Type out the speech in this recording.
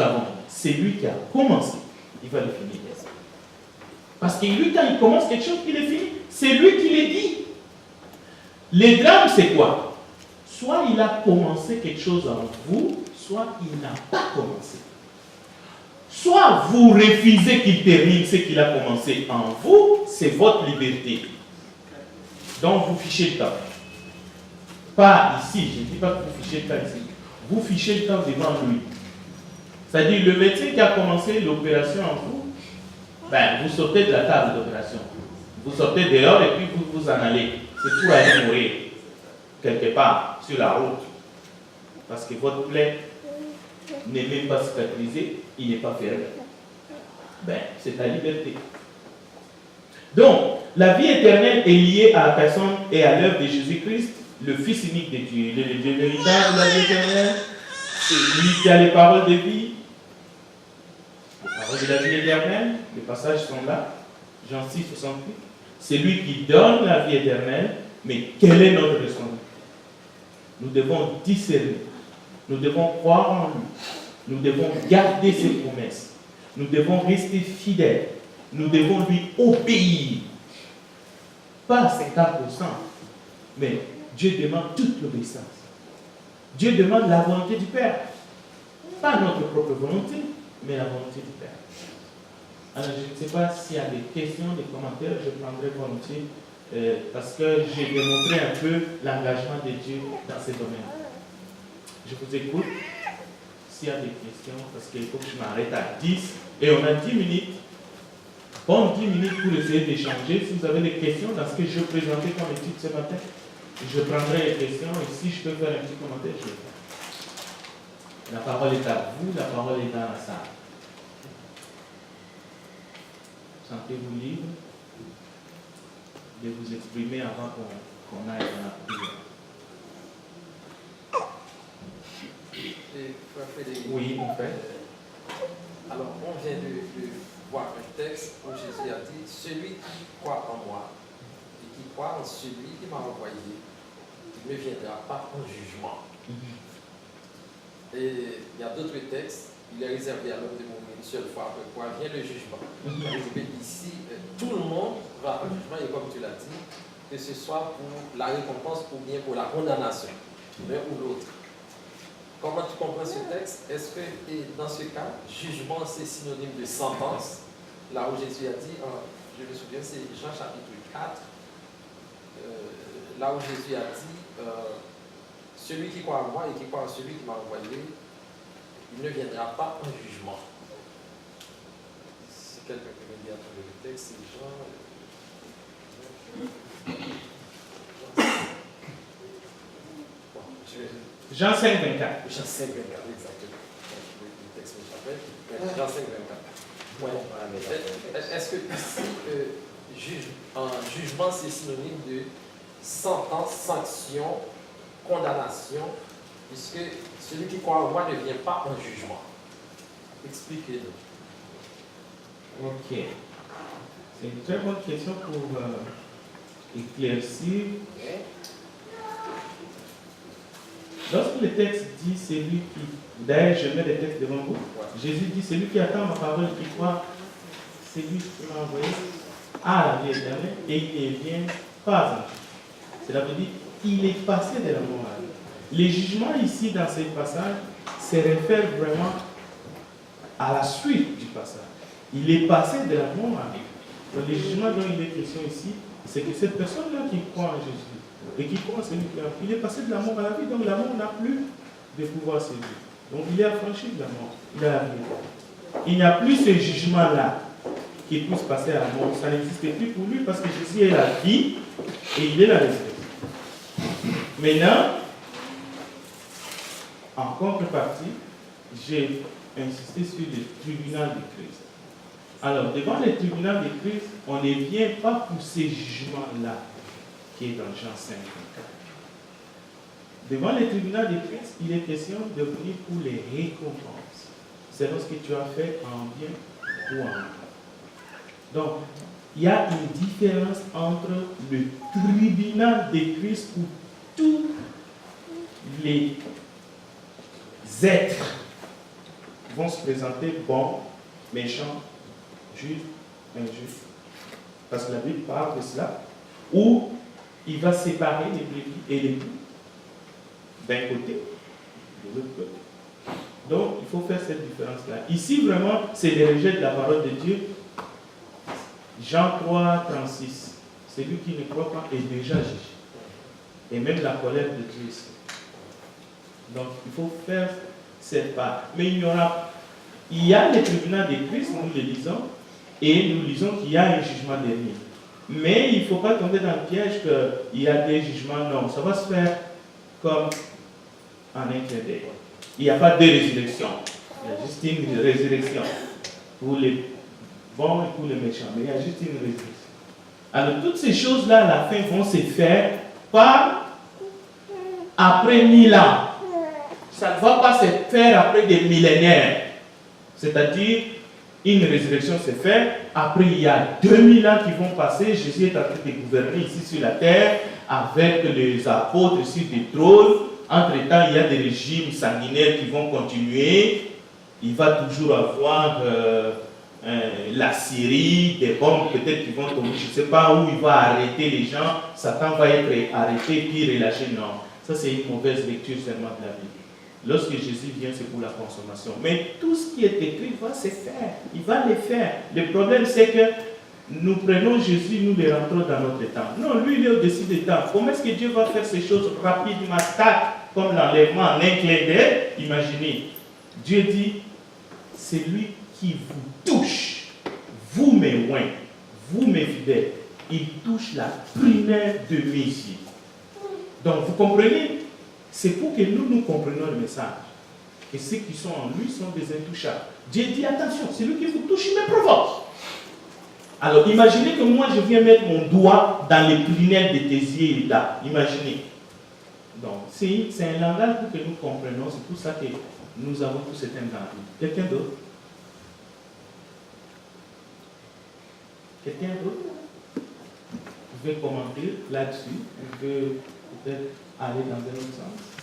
savons, c'est lui qui a commencé, il va le finir. Parce que lui, quand il commence quelque chose, il est fini. C'est lui qui le dit. Le drame, c'est quoi? Soit il a commencé quelque chose en vous, soit il n'a pas commencé. Soit vous refusez qu'il termine ce qu'il a commencé en vous, c'est votre liberté. Donc vous fichez le temps. Pas ici, je ne dis pas que vous fichez le temps ici. Vous fichez le temps devant lui. C'est-à-dire le médecin qui a commencé l'opération en vous, ben, vous sortez de la table d'opération. Vous sortez dehors et puis vous en allez. C'est pour aller mourir quelque part sur la route. Parce que votre plaie n'est même pas cicatrisé, il n'est pas fermé. Ben, c'est ta liberté. Donc, la vie éternelle est liée à la personne et à l'œuvre de Jésus-Christ, le Fils unique de Dieu. Le Dieu véritable, la vie éternelle, c'est lui qui a les paroles de vie. Les paroles de la vie éternelle, les passages sont là. Jean 6, 68. C'est lui qui donne la vie éternelle, mais quelle est notre responsabilité? Nous devons discerner. Nous devons croire en lui. Nous devons garder ses promesses. Nous devons rester fidèles. Nous devons lui obéir. Pas à 50%, mais Dieu demande toute l'obéissance. Dieu demande la volonté du Père. Pas notre propre volonté, mais la volonté du Père. Alors, je ne sais pas s'il y a des questions, des commentaires, je prendrai volontiers, parce que j'ai démontré un peu l'engagement de Dieu dans ces domaines. Je vous écoute. S'il y a des questions, parce qu'il faut que je m'arrête à 10, et on a 10 minutes. Bon, 10 minutes pour essayer d'échanger. Si vous avez des questions dans ce que je présentais comme étude ce matin, je prendrai les questions, et si je peux faire un petit commentaire, je vais faire. La parole est à vous, la parole est dans la salle. Sentez-vous libre de vous exprimer avant qu'on aille dans la prière. Oui, en fait. Alors, on vient de voir un texte où Jésus a dit: celui qui croit en moi et qui croit en celui qui m'a envoyé, il ne viendra pas en jugement. Et il y a d'autres textes: il est réservé à l'homme de mourir une seule fois, après quoi vient le jugement. Ici, tout le monde va au jugement, et comme tu l'as dit, que ce soit pour la récompense ou bien pour la condamnation, l'un ou l'autre. Comment tu comprends ce texte? Est-ce que dans ce cas, jugement c'est synonyme de sentence? Là où Jésus a dit, je me souviens, c'est Jean chapitre 4, là où Jésus a dit, celui qui croit en moi et qui croit en celui qui m'a envoyé, il ne viendra pas en jugement. Si quelqu'un peut me dire à trouver le texte, c'est Jean. Jean 5, 24. Jean 5, 24, exactement. Le texte me rappelle. Jean 5, 24. Ouais. Est-ce que ici, jugement, c'est synonyme de sentence, sanction, condamnation, puisque celui qui croit en moi ne vient pas en jugement? Expliquez-nous. Ok. C'est une très bonne question pour éclaircir. Lorsque le texte dit celui qui, d'ailleurs je mets le texte devant vous, Jésus dit celui qui attend ma parole, qui croit, c'est lui qui m'a envoyé à la vie éternelle et il ne vient pas en jugement. Cela veut dire qu'il est passé de la mort à la vie. Les jugements ici dans ce passage se réfèrent vraiment à la suite du passage. Il est passé de la mort à la vie. Donc les jugements dont il est question ici, c'est que cette personne-là qui croit en Jésus, et qui croit celui qui a, il est passé de la mort à la vie, donc la mort n'a plus de pouvoir sur lui. Donc il est affranchi de la mort, il a la vie. Il n'y a plus ce jugement-là qui puisse passer à la mort, ça n'existe plus pour lui parce que Jésus est la vie et il est la résurrection. Maintenant, en contrepartie, j'ai insisté sur le tribunal de Christ. Alors, devant le tribunal de Christ, on ne vient pas pour ces jugements-là qui est dans Jean 5, 24. Devant le tribunal de Christ, il est question de venir pour les récompenses. C'est lorsque tu as fait en bien ou en mal. Donc, il y a une différence entre le tribunal de Christ où tous les êtres vont se présenter bons, méchants, justes, injustes. Parce que la Bible parle de cela. Ou il va séparer les brebis et les boucs d'un côté, de l'autre côté. Donc, il faut faire cette différence-là. Ici, vraiment, c'est le rejet de la parole de Dieu. Jean 3, 36. Celui qui ne croit pas est déjà jugé. Et même la colère de Dieu ici. Donc, il faut faire cette part. Mais il y a le tribunal de Christ, nous le lisons, et nous lisons qu'il y a un jugement dernier. Mais il ne faut pas tomber dans le piège qu'il y a des jugements. Non, ça va se faire comme en un clin d'œil. Il n'y a pas de résurrection. Il y a juste une résurrection pour les bons et pour les méchants. Mais il y a juste une résurrection. Alors, toutes ces choses-là, à la fin, vont se faire par après 1000 ans. Ça ne va pas se faire après des millénaires. C'est-à-dire, une résurrection se fait. Après, il y a 2000 ans qui vont passer. Jésus est en train de gouverner ici sur la terre avec les apôtres sur des trônes. Entre-temps, il y a des régimes sanguinaires qui vont continuer. Il va toujours avoir la Syrie, des bombes peut-être qui vont tomber. Je ne sais pas où il va arrêter les gens. Satan va être arrêté puis relâché. Non, ça c'est une mauvaise lecture seulement de la Bible. Lorsque Jésus vient, c'est pour la consommation. Mais tout ce qui est écrit va se faire. Il va le faire. Le problème, c'est que nous prenons Jésus, nous le rentrons dans notre temps. Non, lui, il est au-dessus du temps. Comment est-ce que Dieu va faire ces choses rapidement, comme l'enlèvement en un clin d'œil? Imaginez. Dieu dit, c'est lui qui vous touche, vous mes oints, vous mes fidèles. Il touche la primaire de mes yeux. Donc, vous comprenez? C'est pour que nous comprenions le message. Et ceux qui sont en lui sont des intouchables. Dieu dit, attention, c'est lui qui vous touche, il me provoque. Alors, imaginez que moi, je viens mettre mon doigt dans les prunelles de tes yeux là. Imaginez. Donc, c'est un langage pour que nous comprenions. C'est pour ça que nous avons tous cet langage. Quelqu'un d'autre? Quelqu'un d'autre? Vous pouvez commenter là-dessus. Vous pouvez peut-être aller dans un autre sens.